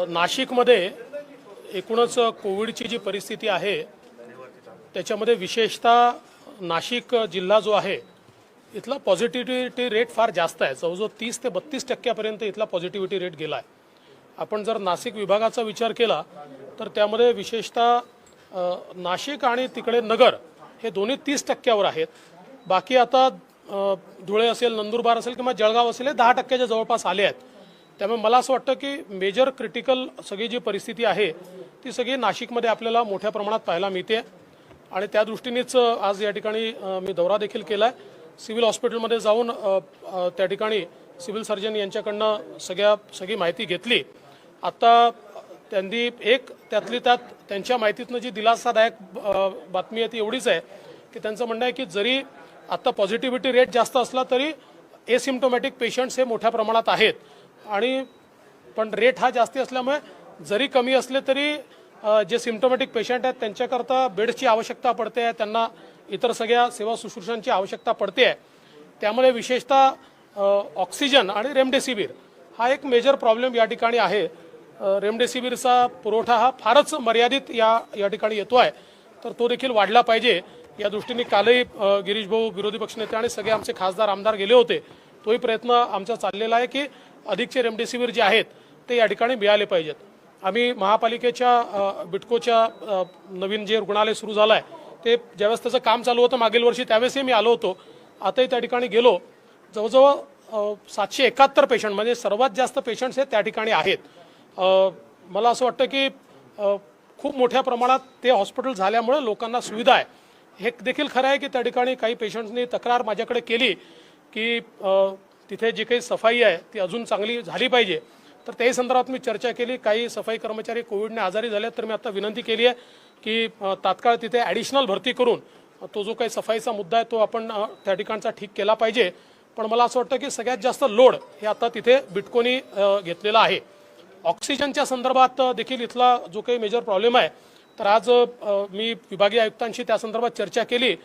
नाशिकमध्ये एकूणच कोविडची जी परिस्थिती आहे त्याच्यामध्ये विशेषतः नाशिक जिल्हा जो आहे इथला पॉझिटिव्हिटी रेट फार जास्त आहे। जवळजवळ 30 ते 32% इथला पॉझिटिव्हिटी रेट गेला आहे। आपण जर नाशिक विभागाचा विचार केला तर त्यामध्ये विशेषतः नाशिक आणि तिकडे नगर हे दोन्ही 30% आहेत। बाकी आता धुळे असेल, नंदुरबार असेल किंवा जळगाव असेल हे 10%च्या जवळपास आले आहेत। त्यामुळे मला असं वाटतं की मेजर क्रिटिकल सगळी जी परिस्थिती आहे ती सगळी नाशिकमध्ये आपल्याला मोठ्या प्रमाणात पाहायला मिळते आणि त्या दृष्टीनेच आज या ठिकाणी मी दौरा देखील केला आहे। सिव्हिल हॉस्पिटलमध्ये जाऊन त्या ठिकाणी सिव्हिल सर्जन यांच्याकडनं सगळी माहिती घेतली। आता त्यांनी त्यातली त्यात त्यांच्या माहितीतनं जी दिलासादायक बातमी आहे ती एवढीच आहे की त्यांचं म्हणणं आहे की जरी आता पॉझिटिव्हिटी रेट जास्त असला तरी एसिम्प्टोमॅटिक पेशंट्स हे मोठ्या प्रमाणात आहेत आणि पण रेट हा जास्ती असल्यामुळे जरी कमी असले तरी जे सिम्प्टोमॅटिक पेशंट आहेत त्यांच्याकरता बेड्सची आवश्यकता पडते आहे, त्यांना इतर सगळ्या सेवा शुश्रूषांची आवश्यकता पडते आहे। त्यामुळे विशेषतः ऑक्सिजन आणि रेमडेसिवीर हा एक मेजर प्रॉब्लेम या ठिकाणी आहे। रेमडेसिवीरचा पुरवठा हा फारच मर्यादित या ठिकाणी येतो आहे, तर तो देखील वाढला पाहिजे या दृष्टीने कालही गिरीश भाऊ विरोधी पक्षनेते आणि सगळे आमचे खासदार आमदार गेले होते। तोही प्रयत्न आमचा चाललेला आहे की अधिकचे रेमडेसिवीर जे आहेत ते या ठिकाणी मिळाले पाहिजेत। आम्ही महापालिकेच्या बिटकोच्या नवीन जे रुग्णालय सुरू झालं आहे ते ज्यावेळेस त्याचं काम चालू होतं मागील वर्षी त्यावेळेसही मी आलो होतो, आताही त्या ठिकाणी गेलो। जवळजवळ 771 पेशंट म्हणजे सर्वात जास्त पेशंट्स हे त्या ठिकाणी आहेत। मला असं वाटतं की खूप मोठ्या प्रमाणात ते हॉस्पिटल झाल्यामुळे लोकांना सुविधा आहे। हे देखील खरं आहे की त्या ठिकाणी काही पेशंट्सनी तक्रार माझ्याकडे केली की तिथे जी काही सफाई आहे ती अजून चांगली झाली पाहिजे, तर त्याही संदर्भात मी चर्चा केली। काही सफाई कर्मचारी कोविडने आजारी झाले तर मी आता विनंती केली आहे की तात्काळ तिथे ॲडिशनल भरती करून तो जो काही सफाईचा मुद्दा आहे तो आपण त्या ठिकाणचा ठीक केला पाहिजे। पण मला असं वाटतं की सगळ्यात जास्त लोड हे आता तिथे बिटकोनी घेतलेला आहे। ऑक्सिजनच्या संदर्भात देखील इथला जो काही मेजर प्रॉब्लेम आहे तर आज मी विभागीय आयुक्तांशी त्या संदर्भात चर्चा केली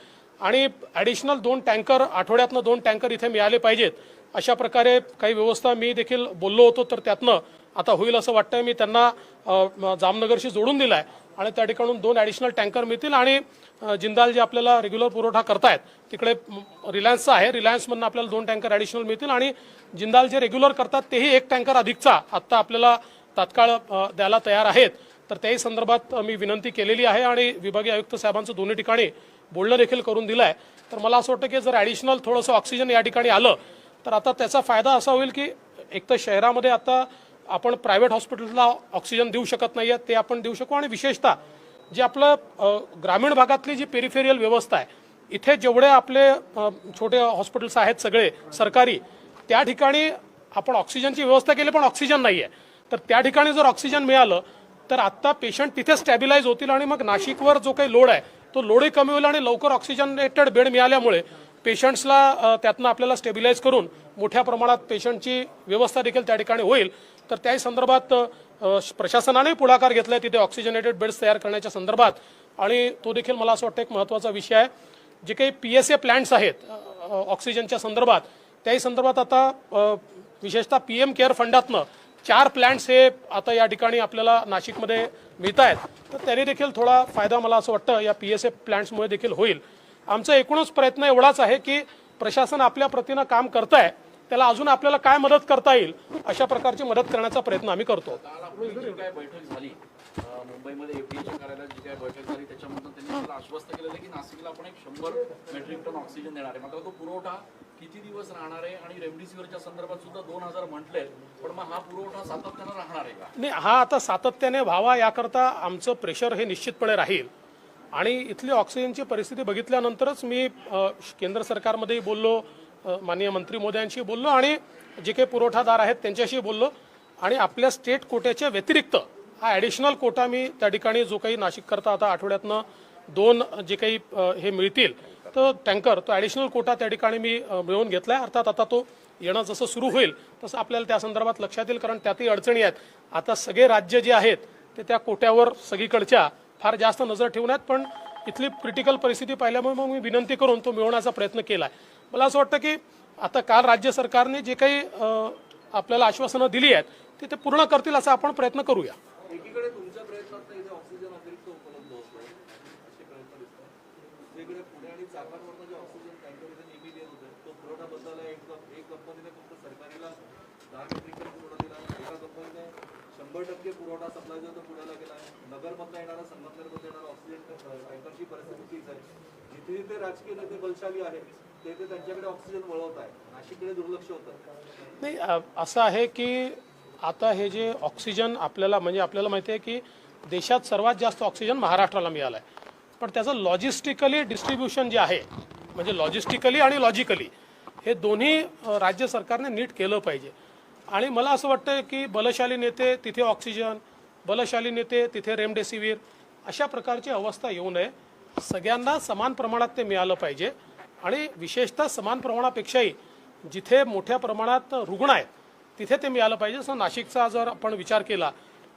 आणि ॲडिशनल 2 टँकर आठवड्यातनं 2 टँकर इथे मिळाले पाहिजेत अशा प्रकारे काही व्यवस्था मी देखील बोललो होतो, तर त्यातनं आता होईल असं वाटतंय। मी त्यांना जामनगरशी जोडून दिलाय आणि त्या ठिकाणून 2 ॲडिशनल टँकर मिळतील आणि जिंदाल जे आपल्याला रेग्युलर पुरवठा करतायत तिकडे रिलायन्सचा आहे, रिलायन्समधून आपल्याला 2 टँकर ॲडिशनल मिळतील आणि जिंदाल जे रेग्युलर करतात तेही 1 टँकर अधिकचा आत्ता आपल्याला तात्काळ द्यायला तयार आहेत। तर त्याही संदर्भात मी विनंती केलेली आहे आणि विभागीय आयुक्त साहेबांचं दोन्ही ठिकाणी बोलणं देखील करून दिलं आहे। तर मला असं वाटतं की जर ॲडिशनल थोडंसं ऑक्सिजन या ठिकाणी आलं तर आता त्याचा फायदा असा होईल की एक तर शहरामध्ये आता आपण प्रायव्हेट हॉस्पिटलला ऑक्सिजन देऊ शकत नाही आहे ते आपण देऊ शकू आणि विशेषतः जे आपलं ग्रामीण भागातली जी पेरिफेरियल व्यवस्था आहे इथे जेवढे आपले छोटे हॉस्पिटल्स आहेत सगळे सरकारी त्या ठिकाणी आपण ऑक्सिजनची व्यवस्था केली पण ऑक्सिजन नाही आहे, तर त्या ठिकाणी जर ऑक्सिजन मिळालं तर आत्ता पेशंट तिथे स्टॅबिलाइज होतील आणि मग नाशिकवर जो काही लोड आहे तो लोडही कमी होईल आणि लवकर ऑक्सिजनेटेड बेड मिळाल्यामुळे पेशंट्सला त्यातनं आपल्याला स्टेबिलाइज करून मोठ्या प्रमाणात पेशंटची व्यवस्था देखील त्या ठिकाणी होईल। तर त्याही संदर्भात प्रशासनाने पुढाकार घेतलाय तिथे ऑक्सिजनेटेड बेड्स तयार करण्याच्या संदर्भात आणि तो देखील मला असं वाटतं एक महत्त्वाचा विषय आहे। जे काही PSA प्लॅन्ट्स आहेत ऑक्सिजनच्या संदर्भात त्याही संदर्भात आता विशेषतः PM केअर फंडातनं 4 प्लॅन्ट्स हे आता या ठिकाणी आपल्याला नाशिकमध्ये मिळत आहेत, तर त्याने देखील थोडा फायदा मला असं वाटतं या PSA प्लॅन्ट्समुळे देखील होईल। आमचा एकूणच प्रयत्न एवढाच आहे की प्रशासन आपल्या प्रतीनं काम करत आहे त्याला अजून आपल्याला काय मदत करता येईल अशा प्रकारची मदत करण्याचा प्रयत्न आम्ही करतो। बैठक झाली मुंबईमध्ये एफडीएच्या कार्यालयात जी काय बैठक झाली त्याच्यामधून त्यांनी मला आश्वस्त केलं की नाशिकला आपण 100 मेट्रिक टन ऑक्सिजन देणार आहे। मात्र तो पुरवठा किती दिवस राहणार आहे आणि रेमडेसिवीरच्या संदर्भात सुद्धा 2000 म्हटले, पण मग हा पुरवठा सातत्याने राहणार आहे का? नाही, हा आता सातत्याने व्हावा याकरता आमचं प्रेशर हे निश्चितपणे राहील आणि इथली ऑक्सिजनची परिस्थिती बघितल्यानंतरच मी केंद्र सरकारमध्येही बोललो, माननीय मंत्री महोदयांशी बोललो आणि जे काही पुरवठादार आहेत त्यांच्याशी बोललो आणि आपल्या स्टेट कोट्याच्या व्यतिरिक्त हा ॲडिशनल कोटा मी त्या ठिकाणी जो काही नाशिक करता आता आठवड्यातनं 2 जे काही हे मिळतील तर टँकर तो ॲडिशनल कोटा त्या ठिकाणी मी मिळवून घेतला आहे। अर्थात आता तो येणं जसं सुरू होईल तसं आपल्याला त्या संदर्भात लक्षात येईल, कारण त्यातही अडचणी आहेत। आता सगळे राज्य जे आहेत ते त्या कोट्यावर सगळीकडच्या फार जास्त नजर ठेवून आहेत, पण इथली क्रिटिकल परिस्थिती पाहिल्यामुळे मग मी विनंती करून तो मिळवण्याचा प्रयत्न केला आहे। मला असं वाटतं की आता काल राज्य सरकारने जे काही आपल्याला आश्वासनं दिली आहेत ती ते पूर्ण करतील असा आपण प्रयत्न करूया. एकीकडे तुमच्या प्रयत्नात इथे ऑक्सिजन अतिरिक्त उपलब्ध होतोय असे प्रयत्न दिसतात. वेगळे पुणे आणि चाकणवरनं जे ऑक्सिजन टँकर इथे नेहमी देत होते तो पुरवठा बदलला. एक कंपनीने फक्त सरकारीला 10 मेट्रिक टन पुरवठा दिला, एका कंपनीने 100% पुरवठा सप्लाय जो तो पुण्याला गेला आहे. नगरमधनं येणारा संगमनेरमध्ये येणारा ऑक्सिजन टँकरची परिस्थिती तीच आहे. जिथे जिथे राजकीय नेते बलशाली आहेत ते त्यांच्याकडे ऑक्सिजन वळवत आहे, नाशिककडे दुर्लक्ष होतं. नाही असं आहे की आता हे जे ऑक्सिजन आपल्याला माहिती आहे की देशात सर्वात जास्त ऑक्सिजन महाराष्ट्राला मिळाला आहे, पण त्याचं लॉजिस्टिकली डिस्ट्रीब्युशन जे आहे म्हणजे लॉजिस्टिकली आणि लॉजिकली हे दोन्ही राज्य सरकारने नीट केलं पाहिजे. आणि मला असं वाटतं की बलशाली नेते तिथे ऑक्सिजन, बलशाली नेते तिथे रेमडेसिवीर अशा प्रकारची अवस्था येऊ नये. सगळ्यांना समान प्रमाणात ते मिळालं पाहिजे आणि विशेषतः समान प्रमाणापेक्षाही जिथे मोठ्या प्रमाणात रुग्ण आहेत तिथे ते मिळालं पाहिजे. असं नाशिकचा जर आपण विचार केला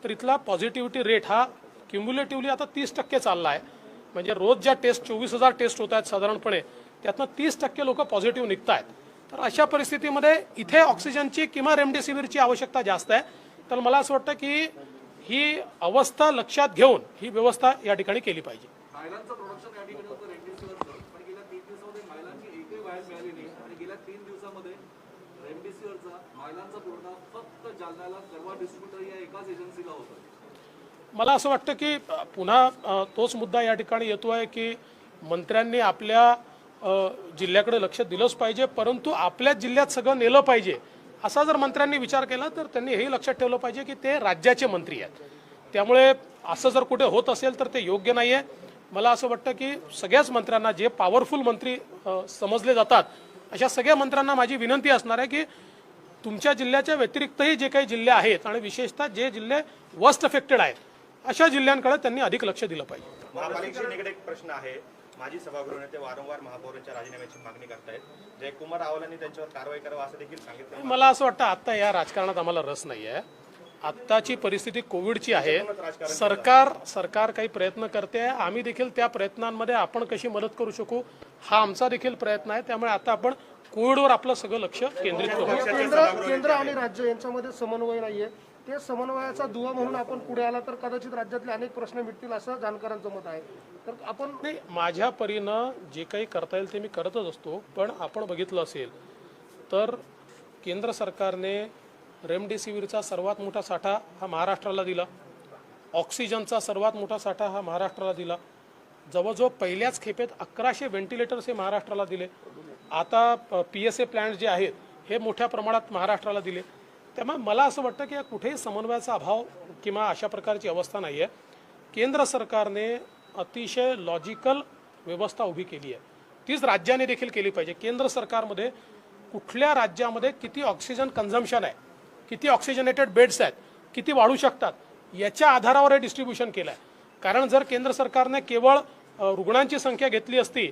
तर इथला पॉझिटिव्हिटी रेट हा क्युम्युलेटिव्हली आता 30% चालला आहे. म्हणजे रोज ज्या टेस्ट 24,000 टेस्ट होत आहेत साधारणपणे त्यातनं 30% लोक पॉझिटिव्ह निघत आहेत. तर अशा परिस्थितीमध्ये इथे ऑक्सिजनची किंवा रेमडेसिवीरची आवश्यकता जास्त आहे. तर मला असं वाटतं की ही अवस्था लक्षात घेऊन ही व्यवस्था या ठिकाणी केली पाहिजे. महिलांचं प्रोडक्शन या ठिकाणी होतं रेमडेसिवीरचं, पण गेल्या 3 दिवसामध्ये महिलांची एकही वायर मिळाली नाही. आणि गेल्या 3 दिवसामध्ये रेमडेसिवीरचा महिलांचा पुरवठा फक्त जालन्याला सर्व डिस्ट्रीब्युटर या एकाच एजन्सीला होता. मला असं वाटतं की पुन्हा तोच मुद्दा या ठिकाणी येतो आहे की मंत्र्यांनी आपल्या जिल्ह्याकडे लक्ष दिलंच पाहिजे, परंतु आपल्याच जिल्ह्यात सगळं नेलं पाहिजे असा जर मंत्र्यांनी विचार केला तर त्यांनी हेही लक्षात ठेवलं पाहिजे की ते राज्याचे मंत्री आहेत. त्यामुळे असं जर कुठे होत असेल तर ते योग्य नाही आहे. मला असं वाटतं की सगळ्याच मंत्र्यांना जे पॉवरफुल मंत्री समजले जातात अशा सगळ्या मंत्र्यांना माझी विनंती असणार आहे की तुमच्या जिल्ह्याच्या व्यतिरिक्तही जे काही जिल्हे आहेत आणि विशेषतः जे जिल्हे वर्स्ट अफेक्टेड आहेत अशा जिल्ह्यांकडे त्यांनी अधिक लक्ष दिलं पाहिजे. महापालिकेशी निगडीत एक प्रश्न आहे. माजी सभागृह नेते वारंवार महापौरांच्या राजीनाम्याची मागणी करतायत. जयकुमार रावलांनी त्यांच्यावर कारवाई करावी असं देखील सांगितलं. मला असं वाटतं आता या राजकारणात आम्हाला रस नाही आहे. आत्ताची परिस्थिती कोविडची आहे. सरकार काही प्रयत्न करते आहे. आम्ही देखील त्या प्रयत्नांमध्ये आपण कशी मदत करू शकू हा आमचा देखील प्रयत्न आहे. त्यामुळे आता आपण कोविडवर आपलं सगळं लक्ष केंद्रित करू. केंद्र आणि राज्य यांच्यामध्ये समन्वय नाहीये. ते समन्वयाचा दुवा म्हणून आपण पुढे आला तर कदाचित राज्यातले अनेक प्रश्न मिटतील असं जाणकारांचं मत आहे. तर आपण नाही माझ्या परीनं जे काही करता येईल ते मी करतच असतो. पण आपण बघितलं असेल तर केंद्र सरकारने रेमडेसिवीरचा सर्वात मोठा साठा हा महाराष्ट्राला दिला. ऑक्सिजनचा सर्वात मोठा साठा हा महाराष्ट्राला दिला. जवळजवळ पहिल्याच खेपेत 1100 व्हेंटिलेटर्स हे महाराष्ट्राला दिले. आता PSA प्लॅन्ट जे आहेत हे मोठ्या प्रमाणात महाराष्ट्राला दिले. त्यामुळे मला असं वाटतं की कुठेही समन्वयाचा अभाव किंवा अशा प्रकारची अवस्था नाही आहे. केंद्र सरकारने अतिशय लॉजिकल व्यवस्था उभी केली आहे. तीच राज्याने देखील केली पाहिजे. केंद्र सरकारमध्ये कुठल्या राज्यामध्ये किती ऑक्सिजन कन्झम्पशन आहे, किती ऑक्सिजनेटेड बेड्स आहेत, किती वाढू शकतात याच्या आधारावर हे डिस्ट्रीब्युशन केलं आहे. कारण जर केंद्र सरकारने केवळ रुग्णांची संख्या घेतली असती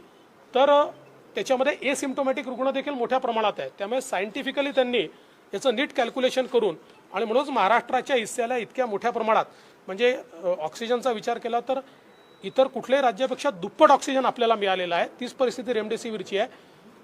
तर त्याच्यामध्ये एसिम्प्टोमॅटिक रुग्ण देखील मोठ्या प्रमाणात आहेत. त्यामुळे सायंटिफिकली त्यांनी याचं नीट कॅल्क्युलेशन करून आणि म्हणूनच महाराष्ट्राच्या हिस्स्याला इतक्या मोठ्या प्रमाणात म्हणजे ऑक्सिजनचा विचार केला तर इतर कुठल्याही राज्यापेक्षा दुप्पट ऑक्सिजन आपल्याला मिळालेला आहे. तीच परिस्थिती रेमडेसिवीरची आहे.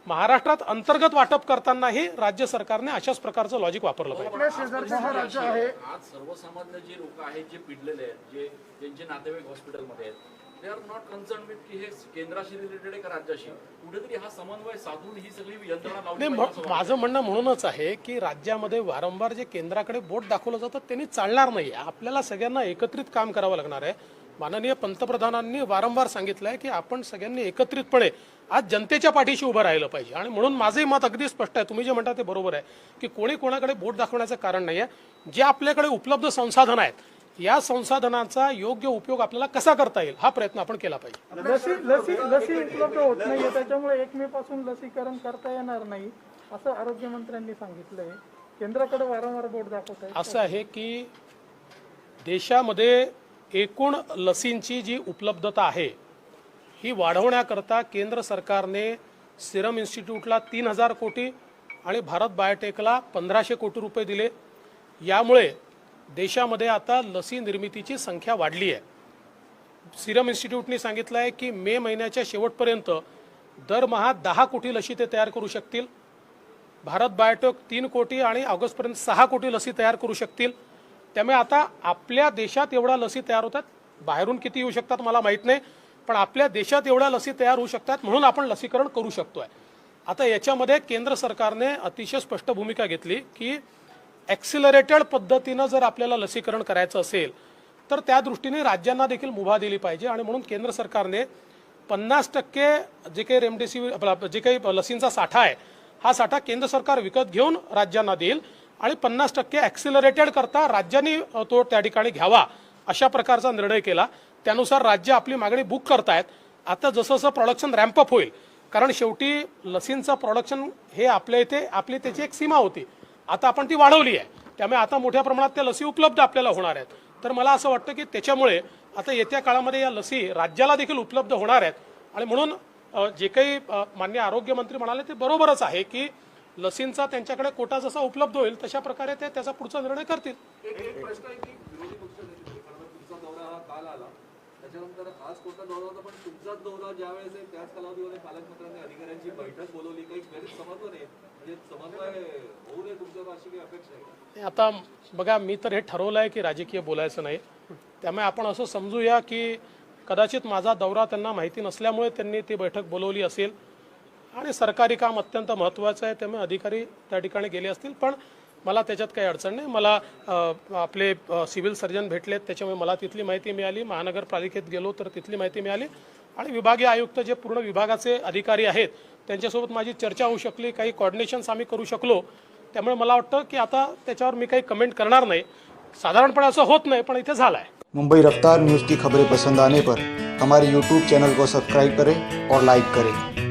महाराष्ट्रात अंतर्गत वाटप करतानाही राज्य सरकारने अशाच प्रकारचं लॉजिक वापरलं पाहिजे. आपल्या शेजारचे जे राज्य आहे आज सर्वसामान्य जे लोक आहेत जे पिडलेले आहेत, जे त्यांचे नातेवाईक हॉस्पिटलमध्ये आहेत, they are not concern with की हे केंद्राशी रिलेटेड आहे का राज्याशी. कुठेतरी हा समन्वय साधून ही सगळी यंत्रणा लावली नाही पाहिजे असं माझं म्हणणं म्हणूनच आहे की राज्यामध्ये वारंवार जे केंद्राकडे बोट दाखवलं जातं त्यांनी चालणार नाही. आपल्याला सगळ्यांना एकत्रित काम करावं लागणार आहे. माननीय पंतप्रधानांनी वारंवार सांगितलं आहे की आपण सगळ्यांनी एकत्रितपणे आज जनतेच्या पाठीशी उभं राहिलं पाहिजे. आणि म्हणून माझंही मत अगदी स्पष्ट आहे. तुम्ही जे म्हणता ते बरोबर आहे की कोणी कोणाकडे बोट दाखवण्याचं कारण नाही आहे. जे आपल्याकडे उपलब्ध संसाधन आहेत या संसाधनांचा योग्य उपयोग आपल्याला कसा करता येईल हा प्रयत्न आपण केला पाहिजे. लसी उपलब्ध होत नाहीये त्याच्यामुळे 1 मे पासून लसीकरण करता येणार नाही असं आरोग्यमंत्र्यांनी सांगितलंय. केंद्राकडे वारंवार बोट दाखवत आहे. असं आहे की देशामध्ये एकूण लसींची जी उपलब्धता आहे ही वाढवण्याकरता केंद्र सरकारने सिरम इन्स्टिट्यूटला 3000 कोटी आणि भारत बायोटेकला 1500 कोटी रुपये दिले. यामुळे देशामध्ये आता लसी निर्मितीची संख्या वाढली आहे. सिरम इन्स्टिट्यूटने सांगितलं आहे की मे महिन्याच्या शेवटपर्यंत दरमहा 10 कोटी लसी ते तयार करू शकतील. भारत बायोटेक 3 कोटी आणि ऑगस्टपर्यंत 6 कोटी लसी तयार करू शकतील. त्यामुळे आता आपल्या देशात एवढ्या लसी तयार होतात, बाहेरून किती येऊ शकतात मला माहीत नाही, पण आपल्या देशात एवढ्या लसी तयार होऊ शकतात म्हणून आपण लसीकरण करू शकतोय. आता याच्यामध्ये केंद्र सरकारने अतिशय स्पष्ट भूमिका घेतली की ॲक्सिलरेटेड पद्धतीनं जर आपल्याला लसीकरण करायचं असेल तर त्या दृष्टीने राज्यांना देखील मुभा दिली पाहिजे. आणि म्हणून केंद्र सरकारने 50% जे काही रेमडेसिवीर जे काही लसींचा साठा आहे हा साठा केंद्र सरकार विकत घेऊन राज्यांना देईल आणि 50% ॲक्सिलरेटेड करता राज्यांनी तो त्या ठिकाणी घ्यावा अशा प्रकारचा निर्णय केला. त्यानुसार राज्य आपली मागणी बुक करतायत. आता जसं जसं प्रोडक्शन रॅम्पअप होईल, कारण शेवटी लसींचं प्रोडक्शन हे आपल्या इथे आपली त्याची एक सीमा होती, आता आपण ती वाढवली आहे. त्यामुळे आता मोठ्या प्रमाणात त्या लसी उपलब्ध आपल्याला होणार आहेत. तर मला असं वाटतं की त्याच्यामुळे आता येत्या काळामध्ये या लसी राज्याला देखील उपलब्ध होणार आहेत. आणि म्हणून जे काही माननीय आरोग्यमंत्री म्हणाले ते बरोबरच आहे की लसींचा त्यांच्याकडे कोटा जसा उपलब्ध होईल तशा प्रकारे ते त्याचा पुढचा निर्णय करतील. एक प्रश्न आहे की विरोधी पक्षनेते कारण तुमचा दौरा हा काल आला, त्याच्यानंतर आज कोणता दौरा होता, पण तुमचाच दौरा ज्यावेळेस आहे त्याच कालावधीमध्ये पालकमंत्र्यांनी अधिकाऱ्यांची बैठक बोलवली, काही गैरसमन्वय नाही म्हणजे समन्वय होऊ नये तुमच्यावर अशी काही अपेक्षा आहे? आता बघा, मी तर हे ठरवलं आहे की राजकीय बोलायचं नाही. त्यामुळे आपण असं समजूया की कदाचित माझा दौरा त्यांना माहिती नसल्यामुळे त्यांनी ती बैठक बोलवली असेल आणि सरकारी काम अत्यंत महत्त्वाचं आहे त्यामुळे अधिकारी त्या ठिकाणी गेले असतील. पण मला त्याच्यात काही अडचण नाही. मला आपले सिव्हिल सर्जन भेटलेत त्याच्यामुळे मला तिथली माहिती मिळाली, महानगरपालिकेत गेलो तर तिथली माहिती मिळाली आणि विभागीय आयुक्त जे पूर्ण विभागाचे अधिकारी आहेत त्यांच्यासोबत माझी चर्चा होऊ शकली, काही कोऑर्डिनेशन्स आम्ही करू शकलो. त्यामुळे मला वाटतं की आता त्याच्यावर मी काही कमेंट करणार नाही. साधारणपणे असं होत नाही पण इथे झालं आहे. मुंबई रफ्तार न्यूज़ की खबरें पसंद आने पर हमारे YouTube चैनल को सब्सक्राइब करें और लाइक करें।